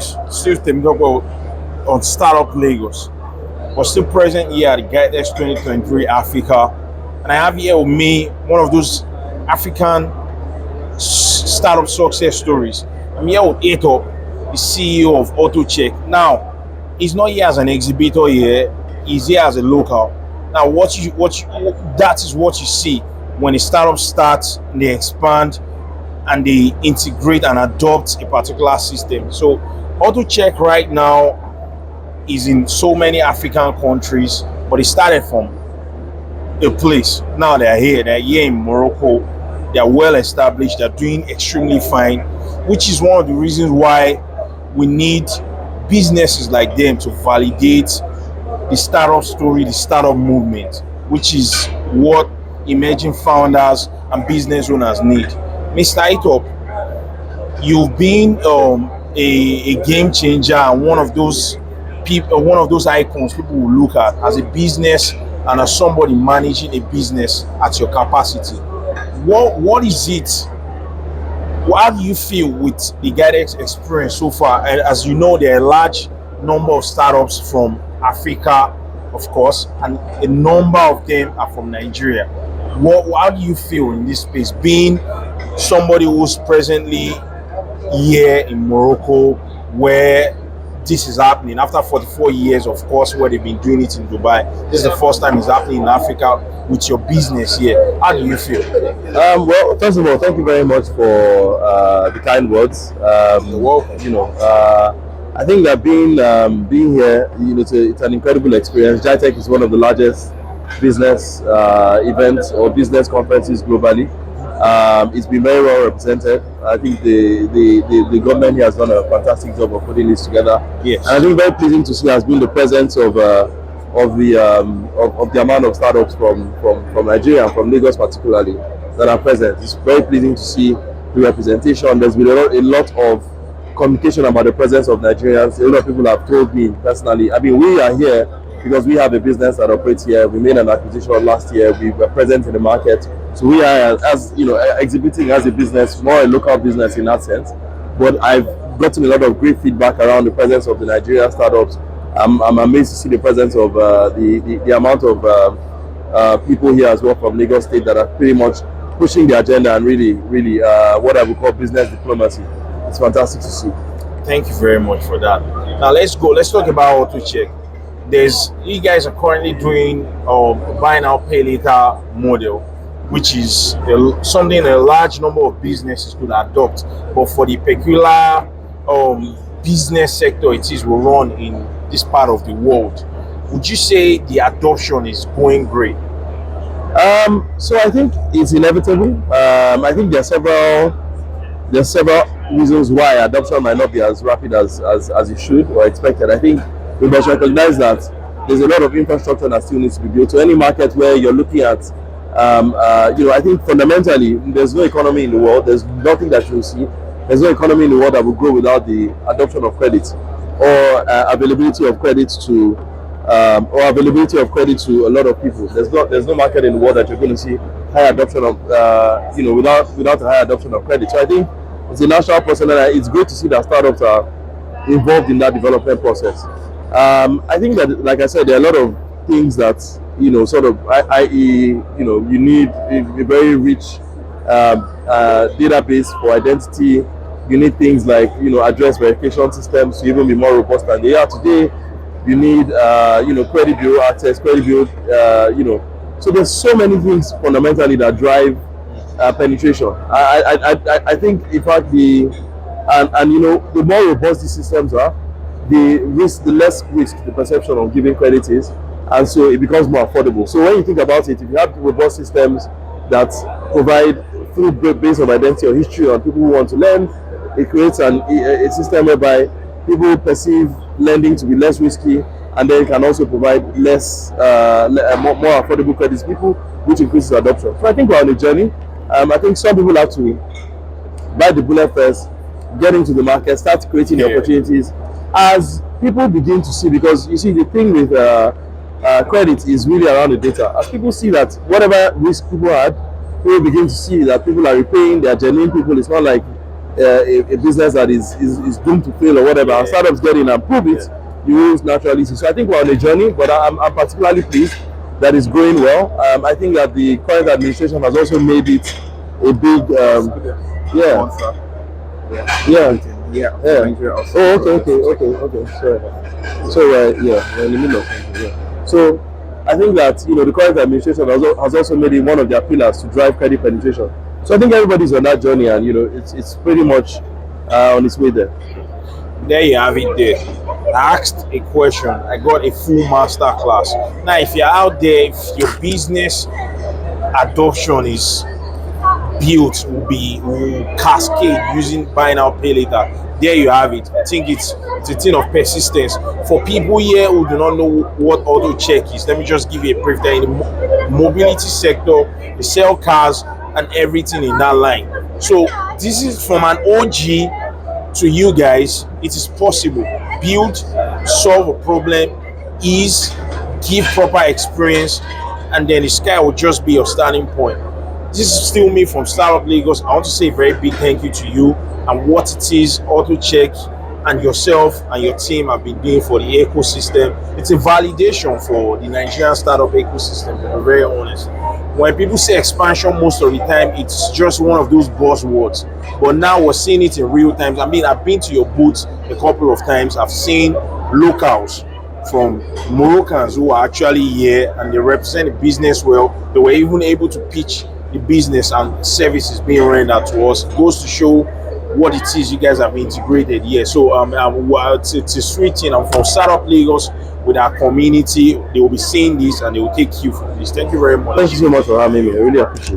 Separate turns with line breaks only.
Still Temitope on Startup Lagos. We're still present here at the GitexAfrica 2023 Africa. And I have here with me one of those African startup success stories. I'm here with Etop, the CEO of Autochek. Now, he's not here as an exhibitor here, he's here as a local. Now, that is what you see when a startup starts, they expand, and they integrate and adopt a particular system. So Autochek right now is in so many African countries, but it started from a place. Now they're here in Morocco. They're well established, they're doing extremely fine, which is one of the reasons why we need businesses like them to validate the startup story, the startup movement, which is what emerging founders and business owners need. Mr. Etop, you've been a game changer and one of those people, one of those icons people will look at as a business and as somebody managing a business at your capacity. What is it? How do you feel with the Gidex experience so far? And as you know, there are a large number of startups from Africa, of course, and a number of them are from Nigeria. How do you feel in this space, being somebody who's presently here in Morocco, where this is happening after 44 years, of course, where they've been doing it in Dubai? This is the first time it's happening in Africa with your business here. How do you feel?
Well, first of all, thank you very much for the kind words.
You're welcome.
I think that being here, it's an incredible experience. GitexAfrica is one of the largest business events or business conferences globally. It's been very well represented. I think the government here has done a fantastic job of putting this together.
Yes.
And I think very pleasing to see has been the presence of the amount of startups from Nigeria and from Lagos particularly that are present. It's very pleasing to see the representation. There's been a lot of communication about the presence of Nigerians. A lot of people have told me personally. I mean, we are here because we have a business that operates here. We made an acquisition last year. We were present in the market. So we are, as you know, exhibiting as a business, more a local business in that sense. But I've gotten a lot of great feedback around the presence of the Nigerian startups. I'm amazed to see the presence of the amount of people here as well from Lagos State that are pretty much pushing the agenda and really what I would call business diplomacy. It's fantastic to see.
Thank you very much for that. Now let's talk about Autochek. You guys are currently doing buy now pay later model, which is something a large number of businesses could adopt, but for the peculiar business sector it is will run in this part of the world. Would you say the adoption is going great?
So I think it's inevitable. I think there are several reasons why adoption might not be as rapid as it should or expected. I think we must recognize that there's a lot of infrastructure that still needs to be built. So any market where you're looking at, I think fundamentally there's no economy in the world. There's nothing that you'll see. There's no economy in the world that will grow without the adoption of credit or availability of credit to a lot of people. There's no market in the world that you're going to see high adoption of without a high adoption of credit. So I think it's a natural process, and it's great to see that startups are involved in that development process. I think that, like I said, there are a lot of things that you need a very rich database for identity. You need things like address verification systems to even be more robust than they are today. You need credit bureau access, credit bureau, so there's so many things fundamentally that drive penetration. I think in fact the more robust these systems are, the less risk the perception of giving credit is, and so it becomes more affordable. So when you think about it, if you have robust systems that provide through base of identity or history on people who want to lend, it creates a system whereby people perceive lending to be less risky, and then can also provide more affordable credit to people, which increases adoption. So I think we're on a journey. I think some people have to bite the bullet first, get into the market, start creating the opportunities as people begin to see, because you see the thing with credit is really around the data. As people see that whatever risk people had, people begin to see that people are repaying, they are genuine people. It's not like a business that is doomed to fail or whatever, and startups get in and prove it, you will naturally see. So I think we're on a journey, but I'm particularly pleased that it's growing well. I think that the current administration has also made it a big, yeah, yeah,
Yeah.
yeah. Oh, okay. So yeah, we're in the middle of something. Yeah. So I think that the current administration has also made it one of their pillars to drive credit penetration. So I think everybody's on that journey, and it's pretty much on its way there.
There you have it there. I asked a question, I got a full master class. Now, if you're out there, if your business adoption is built, will cascade using buy now, pay later, there you have it. I think it's a thing of persistence. For people here who do not know what Autochek is, let me just give you a brief. They're in the mobility sector, they sell cars and everything in that line. So this is from an OG to you guys. It is possible. Build, solve a problem, ease, give proper experience, and then the sky will just be your starting point. This is still me from Startup Lagos. I want to say a very big thank you to you and what it is Autochek and yourself and your team have been doing for the ecosystem. It's a validation for the Nigerian startup ecosystem, to be very honest. When people say expansion, most of the time it's just one of those buzzwords. But now we're seeing it in real time. I mean, I've been to your booth a couple of times. I've seen locals from Moroccans who are actually here and they represent the business well. They were even able to pitch the business and services being rendered to us. It goes to show what it is you guys have integrated here. So it's a sweet thing. I'm from Startup Lagos with our community. They will be seeing this and they will take you from this. Thank you very much.
Thank you so much for having me. I really appreciate it.